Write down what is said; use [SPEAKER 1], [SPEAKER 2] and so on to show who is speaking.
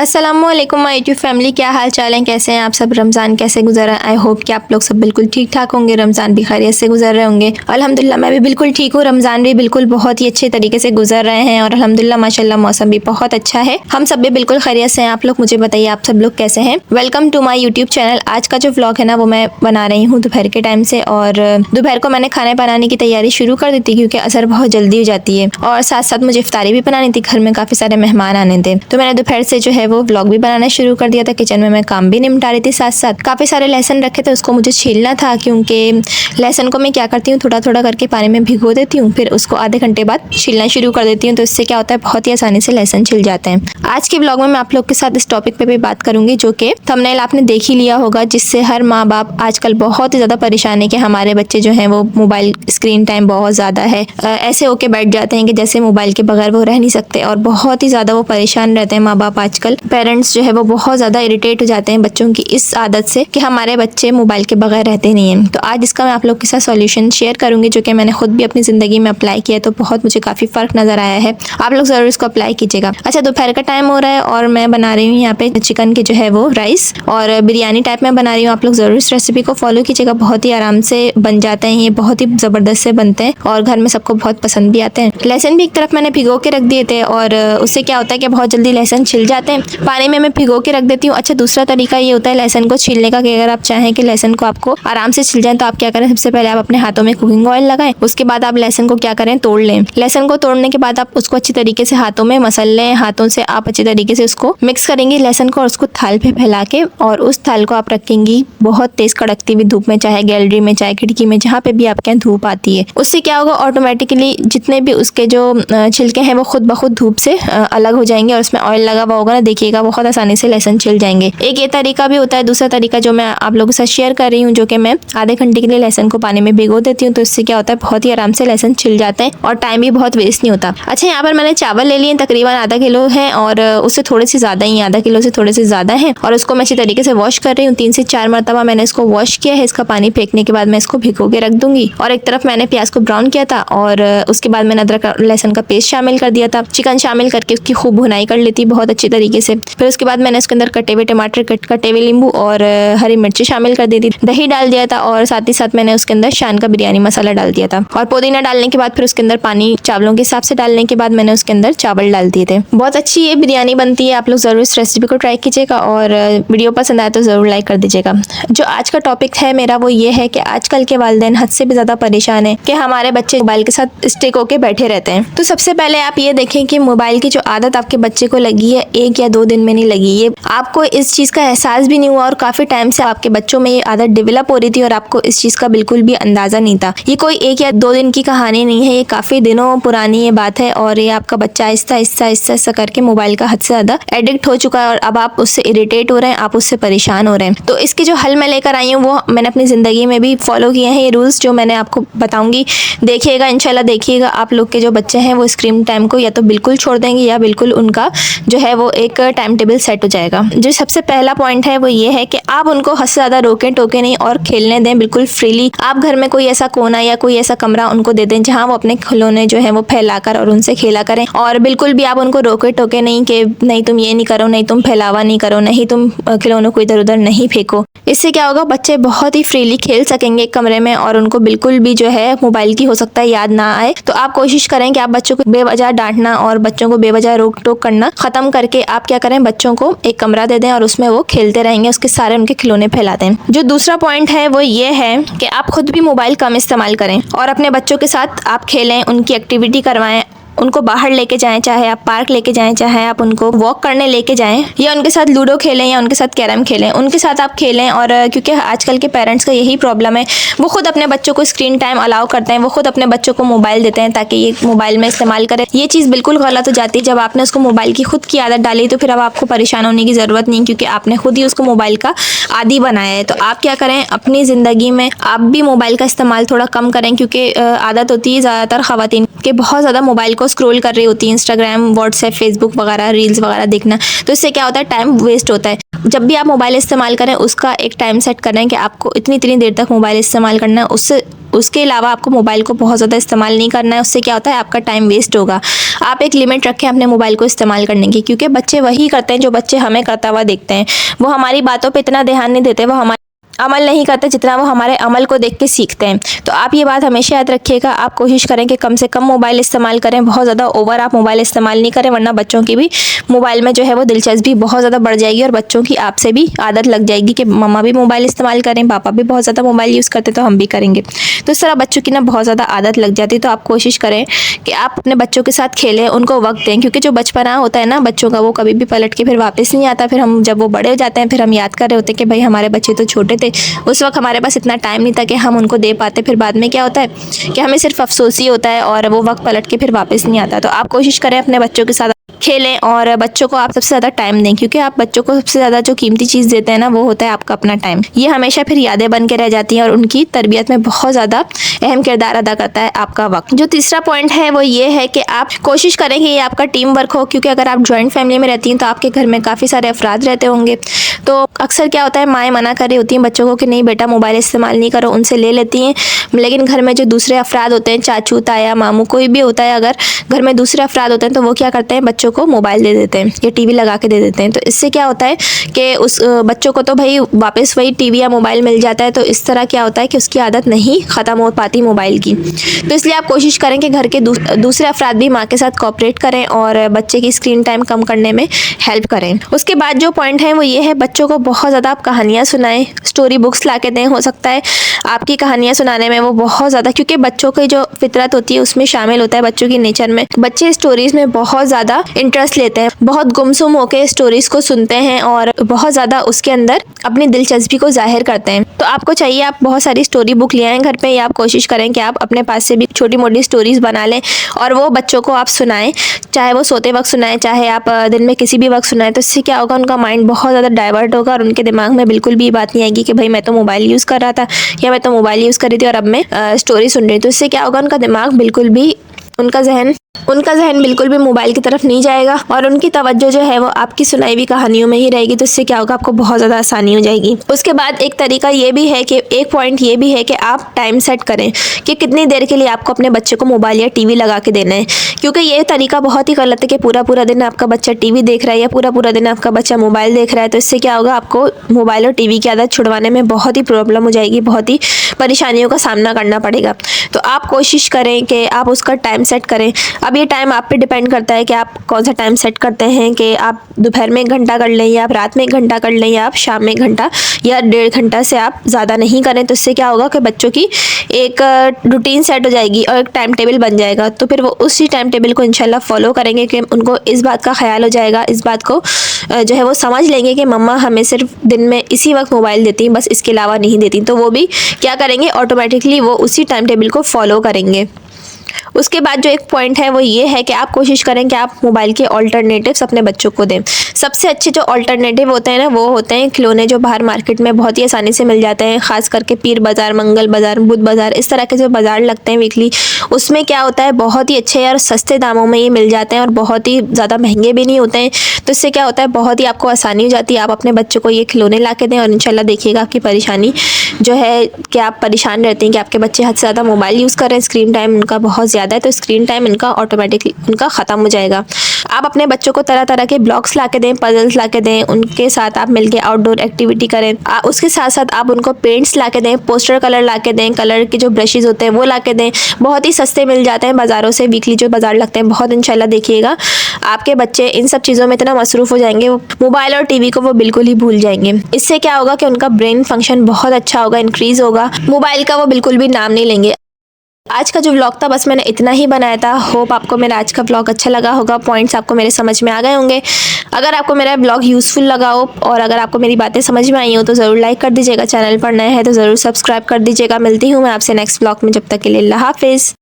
[SPEAKER 1] अस्सलामुअलैकुम my YouTube family, क्या हाल चाल है, कैसे हैं आप सब। रमज़ान कैसे गुजरा। आई होप कि आप लोग सब बिल्कुल ठीक ठाक होंगे, रमज़ान भी खैरियत से गुजर रहे होंगे। अल्हम्दुलिल्लाह मैं भी बिल्कुल ठीक हूँ। रमज़ान भी बिल्कुल बहुत ही अच्छे तरीके से गुजर रहे हैं और अल्हम्दुलिल्लाह माशाल्लाह मौसम भी बहुत अच्छा है। हम सब भी बिल्कुल खैरियत से हैं। आप लोग मुझे बताइए आप सब लोग कैसे हैं। Welcome to my YouTube channel. आज का जो व्लॉग है ना वो मैं बना रही हूँ दोपहर के टाइम से, और दोपहर को मैंने खाना बनाने की तैयारी शुरू कर दी थी क्योंकि असर बहुत जल्दी हो जाती है, और साथ साथ मुझे इफ्तारी भी बनानी थी। घर में काफ़ी सारे मेहमान आने थे, तो मैंने दोपहर से जो है वो व्लॉग भी बनाना शुरू कर दिया था। किचन में मैं काम भी निपटा रही थी, साथ साथ काफ़ी सारे लहसुन रखे थे उसको मुझे छीलना था, क्योंकि लहसुन को मैं क्या करती हूँ थोड़ा थोड़ा करके पानी में भिगो देती हूँ, फिर उसको आधे घंटे बाद छीलना शुरू कर देती हूँ। तो इससे क्या होता है, बहुत ही आसानी से लहसुन छिल जाते हैं। आज के ब्लॉग में मैं आप लोग के साथ इस टॉपिक पे भी बात करूंगी, जो कि थंबनेल आपने देख ही लिया होगा, जिससे हर माँ बाप आजकल बहुत ही ज़्यादा परेशान है कि हमारे बच्चे जो हैं वो मोबाइल स्क्रीन टाइम बहुत ज़्यादा है। ऐसे होके बैठ जाते हैं कि जैसे मोबाइल के बगैर वो रह नहीं सकते, और बहुत ही ज़्यादा वो परेशान रहते हैं। माँ बाप आजकल पेरेंट्स जो है वो बहुत ज़्यादा इरिटेट हो जाते हैं बच्चों की इस आदत से कि हमारे बच्चे मोबाइल के बगैर रहते नहीं हैं। तो आज इसका मैं आप लोग के साथ सॉल्यूशन शेयर करूंगी, जो कि मैंने खुद भी अपनी ज़िंदगी में अप्लाई किया, तो बहुत मुझे काफ़ी फ़र्क नज़र आया है। आप लोग ज़रूर इसको अप्लाई कीजिएगा। अच्छा, दोपहर का टाइम हो रहा है और मैं बना रही हूँ यहाँ पे चिकन के जो है वो राइस, और बिरयानी टाइप में बना रही हूँ। आप लोग ज़रूर इस रेसिपी को फॉलो कीजिएगा, बहुत ही आराम से बन जाते हैं, ये बहुत ही ज़बरदस्त से बनते हैं और घर में सबको बहुत पसंद भी आते हैं। लहसुन भी एक तरफ मैंने भिगो के रख दिए थे, और उससे क्या होता है कि बहुत जल्दी लहसुन छिल जाते हैं। पानी में मैं भिगो के रख देती हूँ। अच्छा, दूसरा तरीका ये होता है लहसुन को छीलने का कि अगर आप चाहें कि लहसुन को आपको आराम से छिल जाए, तो आप क्या करें, सबसे पहले आप अपने हाथों में कुकिंग ऑयल लगाएं। उसके बाद आप लहसुन को क्या करें, तोड़ लें। लहसुन को तोड़ने के बाद आप उसको अच्छी तरीके से हाथों में मसल लें। हाथों से आप अच्छी तरीके से उसको मिक्स करेंगे लहसुन को, और उसको थाल पे फैला के, और उस थाल को आप रखेंगी बहुत तेज कड़कती हुई धूप में, चाहे गैलरी में चाहे खिड़की में, जहाँ पे भी आपके यहाँ धूप आती है। उससे क्या होगा, ऑटोमेटिकली जितने भी उसके जो छिलके हैं वो खुद ब खुद धूप से अलग हो जाएंगे, और उसमें ऑयल लगा हुआ होगा ना, देखिएगा बहुत आसानी से लहसुन छिल जाएंगे। एक ये तरीका भी होता है। दूसरा तरीका जो मैं आप लोगों के साथ शेयर कर रही हूँ, जो कि मैं आधे घंटे के लिए लहसुन को पानी में भिगो देती हूँ, तो इससे क्या होता है, बहुत ही आराम से लहसुन छिल जाते हैं और टाइम भी बहुत वेस्ट नहीं होता। अच्छा, यहाँ पर मैंने चावल ले लिए, तकरीबन आधा किलो है, और उससे थोड़े से ज़्यादा ही, आधा किलो से थोड़े से ज़्यादा है, और उसको मैं अच्छी तरीके से वॉश कर रही हूँ। 3 से 4 मरतबा मैंने इसको वॉश किया है। इसका पानी फेंकने के बाद मैं इसको भिगो के रख दूंगी। और एक तरफ मैंने प्याज को ब्राउन किया था, और उसके बाद मैंने अदरक लहसुन का पेस्ट शामिल कर दिया था। चिकन शामिल करके उसकी खूब भुनाई कर लेती बहुत अच्छी तरीके से। फिर उसके बाद मैंने उसके अंदर कटे हुए टमाटर, कटे हुए नींबू और हरी मिर्ची शामिल कर दी थी। दही डाल दिया था, और साथ ही साथ मैंने उसके अंदर शान का बिरयानी मसाला डाल दिया था। और पुदीना डालने के बाद फिर उसके अंदर पानी चावलों के हिसाब से डालने के बाद मैंने उसके अंदर चावल डाल दिए थे। बहुत अच्छी ये बिरयानी बनती है। आप लोग ज़रूर इस रेसिपी को ट्राई कीजिएगा, और वीडियो पसंद आए तो ज़रूर लाइक कर दीजिएगा। जो आज का टॉपिक है मेरा वो ये है कि आजकल के वालिदैन हद से भी ज़्यादा परेशान है कि हमारे बच्चे मोबाइल के साथ स्टिक होकर बैठे रहते हैं। तो सबसे पहले आप ये देखें कि मोबाइल की जो आदत आपके बच्चे को लगी है 1 या 2 दिन में नहीं लगी, ये आपको इस चीज़ का एहसास भी नहीं हुआ, और काफ़ी टाइम से आपके बच्चों में ये आदत डेवलप हो रही थी और आपको इस चीज़ का बिल्कुल भी अंदाज़ा नहीं था। ये कोई 1 या 2 दिन की कहानी नहीं है, ये काफ़ी दिनों पुरानी ये बात है, और ये आपका बच्चा आहिस्ता आहिस्ता आहिस्ता आहिस्ता करके मोबाइल का हद से ज़्यादा एडिक्ट हो चुका है, और अब आप उससे इरिटेट हो रहे हैं, आप उससे परेशान हो रहे हैं। तो इसके जो हल मैं लेकर आई हूँ वो मैंने अपनी ज़िंदगी में भी फॉलो किए हैं। ये रूल्स जो मैंने आपको बताऊँगी, देखिएगा इंशाल्लाह, देखिएगा आप लोग के जो बच्चे हैं वो स्क्रीन टाइम को या तो बिल्कुल छोड़ देंगे, या बिल्कुल उनका जो है वो एक टाइम टेबल सेट हो जाएगा। जो सबसे पहला पॉइंट है वो ये है कि आप उनको हद से ज़्यादा रोकें टोकें नहीं, और खेलने दें बिल्कुल फ्रीली। आप घर में कोई ऐसा कोना या कोई ऐसा कमरा उनको दे दें जहाँ वो अपने खिलौने जो है वो फैलाकर और उनसे खेला करें, और बिल्कुल भी आप उनको रोके टोके नहीं कि नहीं तुम ये नहीं करो, नहीं तुम फैलावा नहीं करो, नहीं तुम खिलौनों को इधर उधर नहीं फेंको। इससे क्या होगा, बच्चे बहुत ही फ्रीली खेल सकेंगे एक कमरे में, और उनको बिल्कुल भी जो है मोबाइल की हो सकता है याद ना आए। तो आप कोशिश करें कि आप बच्चों को बेवजह डांटना और बच्चों को बेवजह रोक टोक करना खत्म करके आप क्या करें, बच्चों को एक कमरा दे दें और उसमें वो खेलते रहेंगे, उसके सारे उनके खिलौने फैलाते हैं। जो दूसरा पॉइंट है वो ये है कि आप खुद भी मोबाइल कम इस्तेमाल करें, और अपने बच्चों के साथ आप खेलें, उनकी एक्टिविटी करवाएं, उनको बाहर लेके जाएं, चाहे आप पार्क लेके जाएं, चाहे आप उनको वॉक करने लेके जाएं, या उनके साथ लूडो खेलें, या उनके साथ कैरम खेलें, उनके साथ आप खेलें। और क्योंकि आजकल के पेरेंट्स का यही प्रॉब्लम है, वो खुद अपने बच्चों को स्क्रीन टाइम अलाउ करते हैं, वो खुद अपने बच्चों को मोबाइल देते हैं ताकि ये मोबाइल में इस्तेमाल करें। ये चीज़ बिल्कुल गलत हो जाती है। जब आपने उसको मोबाइल की खुद की आदत डाली, तो फिर अब आपको परेशान होने की ज़रूरत नहीं, क्योंकि आपने खुद ही उसको मोबाइल का आदी बनाया है। तो आप क्या करें, अपनी ज़िंदगी में आप भी मोबाइल का इस्तेमाल थोड़ा कम करें, क्योंकि आदत होती है ज़्यादातर ख़वातीन के बहुत ज़्यादा मोबाइल को स्क्रॉल कर रही होती है, इंस्टाग्राम, व्हाट्सएप, फेसबुक वगैरह, रील्स वगैरह देखना। तो इससे क्या होता है, टाइम वेस्ट होता है। जब भी आप मोबाइल इस्तेमाल करें उसका एक टाइम सेट करें कि आपको इतनी इतनी देर तक मोबाइल इस्तेमाल करना है, उससे उसके अलावा आपको मोबाइल को बहुत ज़्यादा इस्तेमाल नहीं करना है, उससे क्या होता है आपका टाइम वेस्ट होगा। आप एक लिमिट रखें अपने मोबाइल को इस्तेमाल करने की, क्योंकि बच्चे वही करते हैं जो बच्चे हमें करता हुआ देखते हैं। वो हमारी बातों पे इतना ध्यान नहीं देते, वो हमारे अमल नहीं करते जितना वो हमारे अमल को देख के सीखते हैं। तो आप ये बात हमेशा याद रखिएगा। आप कोशिश करें कि कम से कम मोबाइल इस्तेमाल करें, बहुत ज़्यादा ओवर आप मोबाइल इस्तेमाल नहीं करें, वरना बच्चों की भी मोबाइल में जो है वो दिलचस्पी बहुत ज़्यादा बढ़ जाएगी और बच्चों की आपसे भी आदत लग जाएगी कि मम्मा भी मोबाइल इस्तेमाल करें, पापा भी बहुत ज़्यादा मोबाइल यूज़ करते तो हम भी करेंगे। तो इस तरह बच्चों की ना बहुत ज़्यादा आदत लग जाती है। तो आप कोशिश करें कि आप अपने बच्चों के साथ खेलें, उनको वक्त दें, क्योंकि जो बचपना होता है ना बच्चों का वो कभी भी पलट के फिर वापस नहीं आता। फिर हम जब वो बड़े हो जाते हैं फिर हम याद कर रहे होते हैं कि भाई हमारे बच्चे तो छोटे थे, उस वक्त हमारे पास इतना टाइम नहीं था कि हम उनको दे पाते। फिर बाद में क्या होता है कि हमें सिर्फ अफसोस ही होता है और वो वक्त पलट के फिर वापस नहीं आता। तो आप कोशिश करें अपने बच्चों के साथ खेलें और बच्चों को आप सबसे ज़्यादा टाइम दें, क्योंकि आप बच्चों को सबसे ज़्यादा जो कीमती चीज़ देते हैं ना वो होता है आपका अपना टाइम। ये हमेशा फिर यादें बन के रह जाती हैं और उनकी तरबियत में बहुत ज़्यादा अहम किरदार अदा करता है आपका वक्त। जो तीसरा पॉइंट है वो ये है कि आप कोशिश करें कि ये आपका टीम वर्क हो, क्योंकि अगर आप जॉइंट फैमिली में रहती हैं तो आपके घर में काफ़ी सारे अफराद रहते होंगे। तो अक्सर क्या होता है माएँ मना कर रही होती हैं बच्चों को कि नहीं बेटा मोबाइल इस्तेमाल नहीं करो, उनसे ले लेती हैं। लेकिन घर में जो दूसरे अफराद होते हैं, चाचू ताया मामू कोई भी होता है, अगर घर में दूसरे अफराद होते हैं तो वो क्या करते हैं बच्चों को मोबाइल दे देते हैं या टीवी लगा के दे देते हैं। तो इससे क्या होता है कि उस बच्चों को तो भाई वापस वही टीवी या मोबाइल मिल जाता है। तो इस तरह क्या होता है कि उसकी आदत नहीं ख़त्म हो पाती मोबाइल की। तो इसलिए आप कोशिश करें कि घर के दूसरे अफराद भी माँ के साथ कोऑपरेट करें और बच्चे की स्क्रीन टाइम कम करने में हेल्प करें। उसके बाद जो पॉइंट है वो ये है बच्चों को बहुत ज़्यादा आप कहानियाँ सुनाएं, स्टोरी बुक्स ला के दें। हो सकता है आपकी कहानियाँ सुनाने में वो बहुत ज़्यादा, क्योंकि बच्चों की जो फितरत होती है उसमें शामिल होता है, बच्चों की नेचर में बच्चे स्टोरीज में बहुत ज़्यादा इंटरेस्ट लेते हैं, बहुत गुमसुम होकर स्टोरीज को सुनते हैं और बहुत ज़्यादा उसके अंदर अपनी दिलचस्पी को जाहिर करते हैं। तो आपको चाहिए आप बहुत सारी स्टोरी बुक ले आएँ घर पे, या आप कोशिश करें कि आप अपने पास से भी छोटी मोटी स्टोरीज बना लें और वो बच्चों को आप सुनाएं, चाहे वो सोते वक्त सुनाएं चाहे आप दिन में किसी भी वक्त सुनाएं। तो इससे क्या होगा उनका माइंड बहुत ज़्यादा डाइवर्ट होगा और उनके दिमाग में बिल्कुल भी ये बात नहीं आएगी कि भाई मैं तो मोबाइल यूज़ कर रहा था या मैं तो मोबाइल यूज़ कर रही थी और अब मैं स्टोरी सुन रही हूँ। तो इससे क्या होगा उनका दिमाग बिल्कुल भी उनका जहन बिल्कुल भी मोबाइल की तरफ नहीं जाएगा और उनकी तवज्जो जो है वो आपकी सुनाई हुई कहानियों में ही रहेगी। तो इससे क्या होगा आपको बहुत ज़्यादा आसानी हो जाएगी। उसके बाद एक तरीका ये भी है कि एक पॉइंट ये भी है कि आप टाइम सेट करें कि कितनी देर के लिए आपको अपने बच्चे को मोबाइल या टीवी लगा के देना है, क्योंकि ये तरीका बहुत ही गलत है कि पूरा दिन आपका बच्चा टीवी देख रहा है या पूरा दिन आपका बच्चा मोबाइल देख रहा है। तो इससे क्या होगा आपको मोबाइल और टीवी की आदत छुड़वाने में बहुत ही प्रॉब्लम हो जाएगी, बहुत ही परेशानियों का सामना करना पड़ेगा। तो आप कोशिश करें कि आप उसका टाइम सेट करें। अब ये टाइम आप पे डिपेंड करता है कि आप कौन सा टाइम सेट करते हैं, कि आप दोपहर में 1 घंटा कर लें या आप रात में 1 घंटा कर लें या आप शाम में 1 घंटा या 1.5 घंटा से आप ज़्यादा नहीं करें। तो इससे क्या होगा कि बच्चों की एक रूटीन सेट हो जाएगी और एक टाइम टेबल बन जाएगा। तो फिर वो उसी टाइम टेबल को इंशाल्लाह फॉलो करेंगे कि उनको इस बात का ख्याल हो जाएगा, इस बात को जो है वो समझ लेंगे कि मम्मा हमें सिर्फ दिन में इसी वक्त मोबाइल देती हैं, बस इसके अलावा नहीं देती। तो वो भी क्या करेंगे ऑटोमेटिकली वो उसी टाइम टेबल को फॉलो करेंगे। उसके बाद जो एक पॉइंट है वो ये है कि आप कोशिश करें कि आप मोबाइल के ऑल्टरनेटिव्स अपने बच्चों को दें। सबसे अच्छे जो ऑल्टरनेटिव होते हैं ना वो होते हैं खिलौने, जो बाहर मार्केट में बहुत ही आसानी से मिल जाते हैं, खास करके पीर बाज़ार, मंगल बाज़ार, बुध बाज़ार, इस तरह के जो बाज़ार लगते हैं वीकली, उसमें क्या होता है बहुत ही अच्छे और सस्ते दामों में ये मिल जाते हैं और बहुत ही ज़्यादा महंगे भी नहीं होते हैं। तो इससे क्या होता है बहुत ही आपको आसानी हो जाती है। आप अपने बच्चों को ये खिलौने ला के दें और इंशाल्लाह देखिएगा आपकी परेशानी जो है कि आप परेशान रहते हैं कि आपके बच्चे हद से ज़्यादा मोबाइल यूज़ कर रहे हैं, स्क्रीन टाइम उनका बहुत ज़्यादा है, तो स्क्रीन टाइम इनका ऑटोमेटिकली उनका ख़त्म हो जाएगा। आप अपने बच्चों को तरह तरह के ब्लॉक्स ला के दें, पजल्स ला के दें, उनके साथ आप मिलके आउटडोर एक्टिविटी करें। उसके साथ साथ आप उनको पेंट्स ला के दें, पोस्टर कलर ला के दें, कलर के जो ब्रशेज़ होते हैं वो ला के दें, बहुत ही सस्ते मिल जाते हैं बाज़ारों से, वीकली जो बाज़ार लगते हैं बहुत। इंशाल्लाह देखिएगा आपके बच्चे इन सब चीज़ों में इतना मसरूफ़ हो जाएंगे, मोबाइल और टीवी को वो बिल्कुल ही भूल जाएंगे। इससे क्या होगा कि उनका ब्रेन फंक्शन बहुत अच्छा होगा, इंक्रीज़ होगा, मोबाइल का वो बिल्कुल भी नाम नहीं लेंगे। आज का जो व्लॉग था बस मैंने इतना ही बनाया था। होप आपको मेरा आज का व्लॉग अच्छा लगा होगा, पॉइंट्स आपको मेरे समझ में आ गए होंगे। अगर आपको मेरा व्लॉग यूज़फुल लगा हो और अगर आपको मेरी बातें समझ में आई हो तो ज़रूर लाइक कर दीजिएगा, चैनल पर नए हैं तो ज़रूर सब्सक्राइब कर दीजिएगा। मिलती हूँ मैं आपसे नेक्स्ट व्लॉग में, जब तक के लिए अल्लाह हाफिज़।